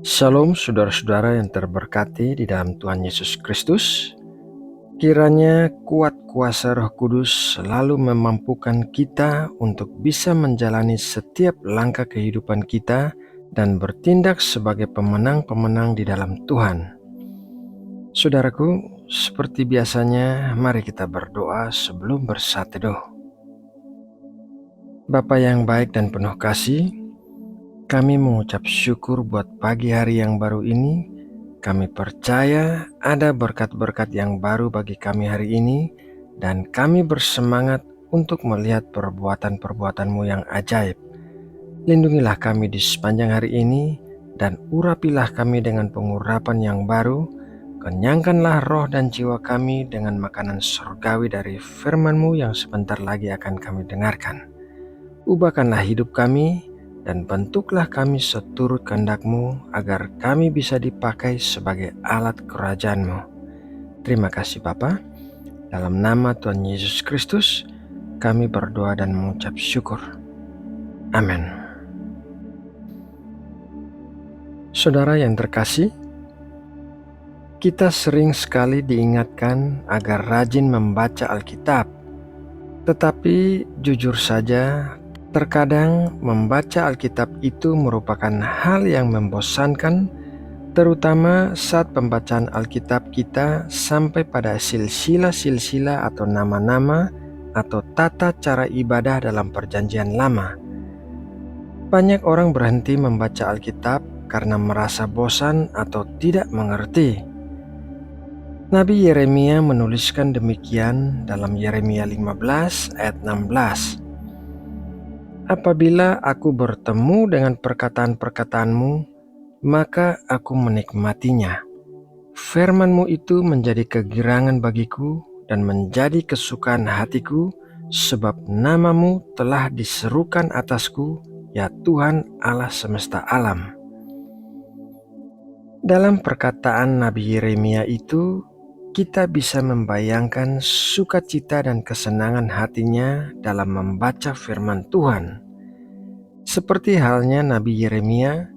Shalom saudara-saudara yang terberkati di dalam Tuhan Yesus Kristus. Kiranya kuat kuasa Roh Kudus selalu memampukan kita untuk bisa menjalani setiap langkah kehidupan kita dan bertindak sebagai pemenang-pemenang di dalam Tuhan. Saudaraku, seperti biasanya mari kita berdoa sebelum bersatu teduh. Bapa yang baik dan penuh kasih, kami mengucap syukur buat pagi hari yang baru ini. Kami percaya ada berkat-berkat yang baru bagi kami hari ini, dan kami bersemangat untuk melihat perbuatan-perbuatan-Mu yang ajaib. Lindungilah kami di sepanjang hari ini, dan urapilah kami dengan pengurapan yang baru. Kenyangkanlah roh dan jiwa kami dengan makanan surgawi dari firman-Mu yang sebentar lagi akan kami dengarkan. Ubahkanlah hidup kami, dan bentuklah kami seturut kehendak-Mu agar kami bisa dipakai sebagai alat kerajaan-Mu. Terima kasih Bapa. Dalam nama Tuhan Yesus Kristus, kami berdoa dan mengucap syukur. Amin. Saudara yang terkasih, kita sering sekali diingatkan agar rajin membaca Alkitab. Tetapi jujur saja, terkadang membaca Alkitab itu merupakan hal yang membosankan, terutama saat pembacaan Alkitab kita sampai pada silsilah-silsilah atau nama-nama atau tata cara ibadah dalam Perjanjian Lama. Banyak orang berhenti membaca Alkitab karena merasa bosan atau tidak mengerti. Nabi Yeremia menuliskan demikian dalam Yeremia 15 ayat 16. Apabila aku bertemu dengan perkataan-perkataan-Mu, maka aku menikmatinya. Firman-Mu itu menjadi kegirangan bagiku dan menjadi kesukaan hatiku, sebab nama-Mu telah diserukan atasku, ya Tuhan Allah semesta alam. Dalam perkataan Nabi Yeremia itu, kita bisa membayangkan sukacita dan kesenangan hatinya dalam membaca firman Tuhan. Seperti halnya Nabi Yeremia,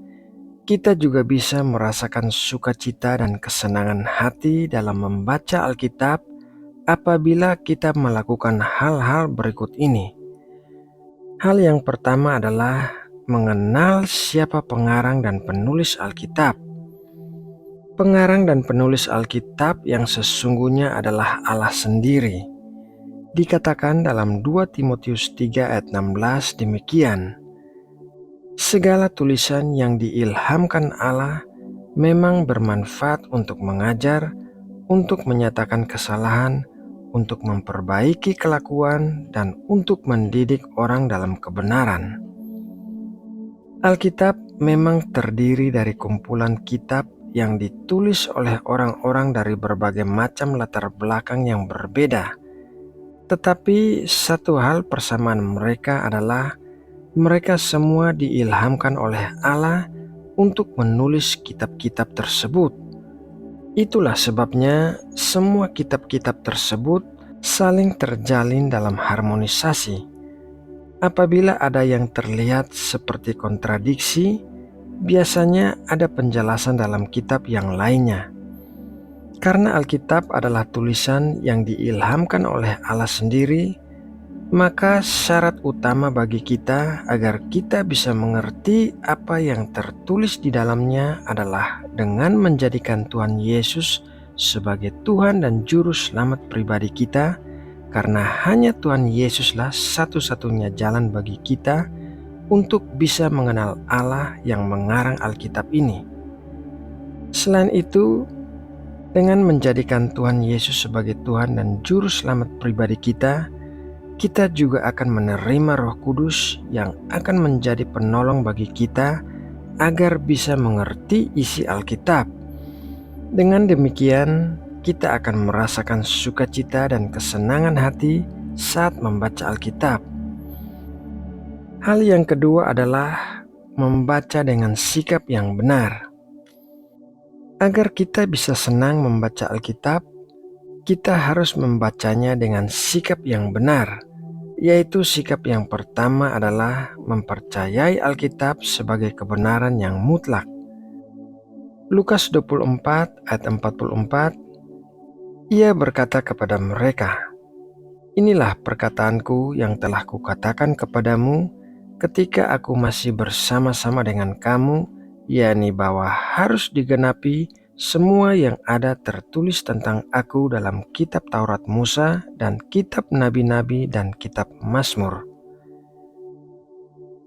kita juga bisa merasakan sukacita dan kesenangan hati dalam membaca Alkitab apabila kita melakukan hal-hal berikut ini. Hal yang pertama adalah mengenal siapa pengarang dan penulis Alkitab. Pengarang dan penulis Alkitab yang sesungguhnya adalah Allah sendiri. Dikatakan dalam 2 Timotius 3 ayat 16 demikian, segala tulisan yang diilhamkan Allah memang bermanfaat untuk mengajar, untuk menyatakan kesalahan, untuk memperbaiki kelakuan, dan untuk mendidik orang dalam kebenaran. Alkitab memang terdiri dari kumpulan kitab yang ditulis oleh orang-orang dari berbagai macam latar belakang yang berbeda. Tetapi satu hal persamaan mereka adalah mereka semua diilhamkan oleh Allah untuk menulis kitab-kitab tersebut. Itulah sebabnya semua kitab-kitab tersebut saling terjalin dalam harmonisasi. Apabila ada yang terlihat seperti kontradiksi, biasanya ada penjelasan dalam kitab yang lainnya. Karena Alkitab adalah tulisan yang diilhamkan oleh Allah sendiri, maka syarat utama bagi kita agar kita bisa mengerti apa yang tertulis di dalamnya adalah dengan menjadikan Tuhan Yesus sebagai Tuhan dan Juru Selamat pribadi kita, karena hanya Tuhan Yesuslah satu-satunya jalan bagi kita untuk bisa mengenal Allah yang mengarang Alkitab ini. Selain itu, dengan menjadikan Tuhan Yesus sebagai Tuhan dan Juru Selamat pribadi kita juga akan menerima Roh Kudus yang akan menjadi penolong bagi kita agar bisa mengerti isi Alkitab. Dengan demikian, kita akan merasakan sukacita dan kesenangan hati saat membaca Alkitab. Hal yang kedua adalah membaca dengan sikap yang benar. Agar kita bisa senang membaca Alkitab, kita harus membacanya dengan sikap yang benar, yaitu sikap yang pertama adalah mempercayai Alkitab sebagai kebenaran yang mutlak. Lukas 24 ayat 44, ia berkata kepada mereka, inilah perkataanku yang telah kukatakan kepadamu ketika aku masih bersama-sama dengan kamu, yakni bahwa harus digenapi semua yang ada tertulis tentang aku dalam kitab Taurat Musa dan kitab Nabi-Nabi dan kitab Mazmur.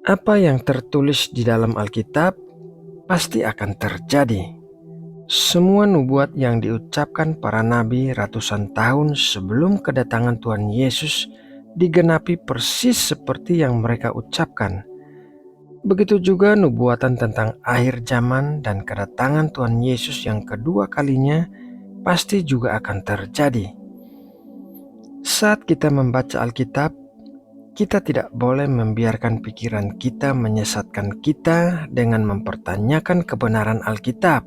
Apa yang tertulis di dalam Alkitab pasti akan terjadi. Semua nubuat yang diucapkan para nabi ratusan tahun sebelum kedatangan Tuhan Yesus digenapi persis seperti yang mereka ucapkan. Begitu juga nubuatan tentang akhir zaman dan kedatangan Tuhan Yesus yang kedua kalinya pasti juga akan terjadi. Saat kita membaca Alkitab, kita tidak boleh membiarkan pikiran kita menyesatkan kita dengan mempertanyakan kebenaran Alkitab.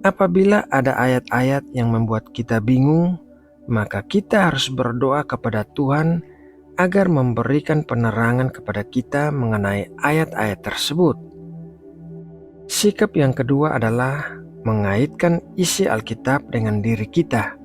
Apabila ada ayat-ayat yang membuat kita bingung, maka kita harus berdoa kepada Tuhan agar memberikan penerangan kepada kita mengenai ayat-ayat tersebut. Sikap yang kedua adalah mengaitkan isi Alkitab dengan diri kita.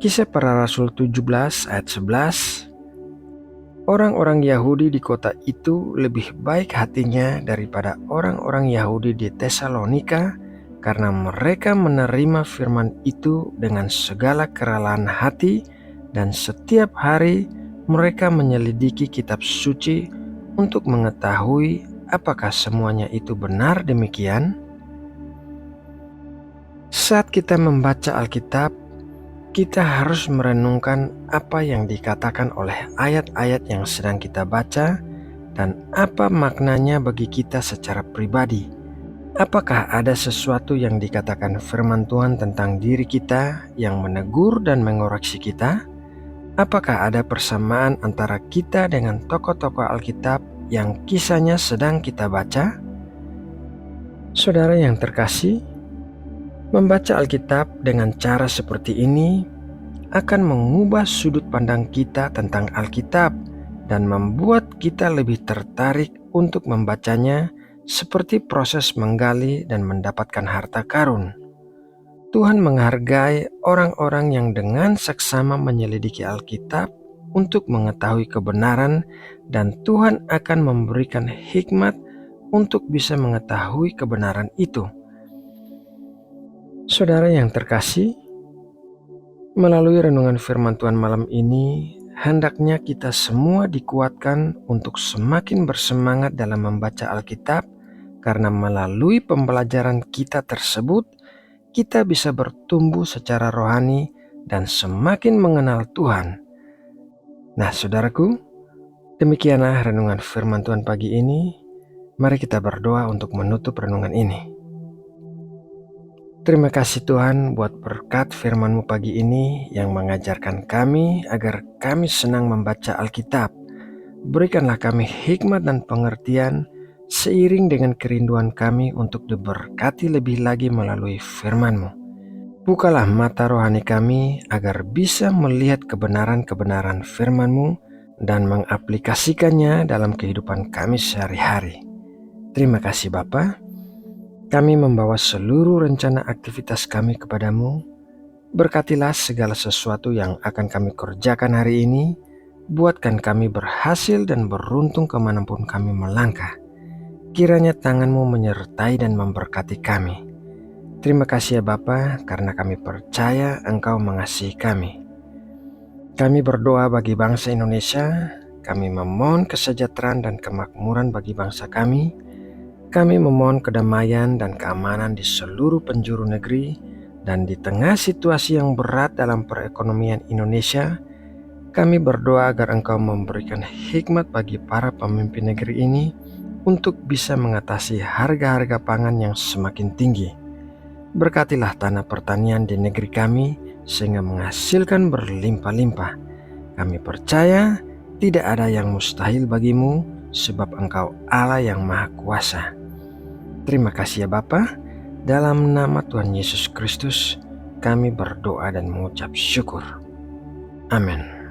Kisah Para Rasul 17 ayat 11, orang-orang Yahudi di kota itu lebih baik hatinya daripada orang-orang Yahudi di Tesalonika, karena mereka menerima firman itu dengan segala kerelaan hati dan setiap hari mereka menyelidiki kitab suci untuk mengetahui apakah semuanya itu benar demikian. Saat kita membaca Alkitab, kita harus merenungkan apa yang dikatakan oleh ayat-ayat yang sedang kita baca dan apa maknanya bagi kita secara pribadi. Apakah ada sesuatu yang dikatakan firman Tuhan tentang diri kita yang menegur dan mengoreksi kita? Apakah ada persamaan antara kita dengan tokoh-tokoh Alkitab yang kisahnya sedang kita baca? Saudara yang terkasih, membaca Alkitab dengan cara seperti ini akan mengubah sudut pandang kita tentang Alkitab dan membuat kita lebih tertarik untuk membacanya seperti proses menggali dan mendapatkan harta karun. Tuhan menghargai orang-orang yang dengan seksama menyelidiki Alkitab untuk mengetahui kebenaran, dan Tuhan akan memberikan hikmat untuk bisa mengetahui kebenaran itu. Saudara yang terkasih, melalui renungan firman Tuhan malam ini, hendaknya kita semua dikuatkan untuk semakin bersemangat dalam membaca Alkitab, karena melalui pembelajaran kita tersebut, kita bisa bertumbuh secara rohani dan semakin mengenal Tuhan. Nah, saudaraku, demikianlah renungan firman Tuhan pagi ini. Mari kita berdoa untuk menutup renungan ini. Terima kasih Tuhan buat berkat firman-Mu pagi ini yang mengajarkan kami agar kami senang membaca Alkitab. Berikanlah kami hikmat dan pengertian seiring dengan kerinduan kami untuk diberkati lebih lagi melalui firman-Mu. Bukalah mata rohani kami agar bisa melihat kebenaran-kebenaran firman-Mu dan mengaplikasikannya dalam kehidupan kami sehari-hari. Terima kasih Bapa. Kami membawa seluruh rencana aktivitas kami kepadamu. Berkatilah segala sesuatu yang akan kami kerjakan hari ini. Buatkan kami berhasil dan beruntung kemanapun kami melangkah. Kiranya tangan-Mu menyertai dan memberkati kami. Terima kasih ya Bapa, karena kami percaya Engkau mengasihi kami. Kami berdoa bagi bangsa Indonesia. Kami memohon kesejahteraan dan kemakmuran bagi bangsa kami. Kami memohon kedamaian dan keamanan di seluruh penjuru negeri. Dan di tengah situasi yang berat dalam perekonomian Indonesia, kami berdoa agar Engkau memberikan hikmat bagi para pemimpin negeri ini untuk bisa mengatasi harga-harga pangan yang semakin tinggi. Berkatilah tanah pertanian di negeri kami sehingga menghasilkan berlimpah-limpah. Kami percaya tidak ada yang mustahil bagimu, sebab Engkau Allah yang Maha Kuasa. Terima kasih ya Bapa. Dalam nama Tuhan Yesus Kristus kami berdoa dan mengucap syukur. Amin.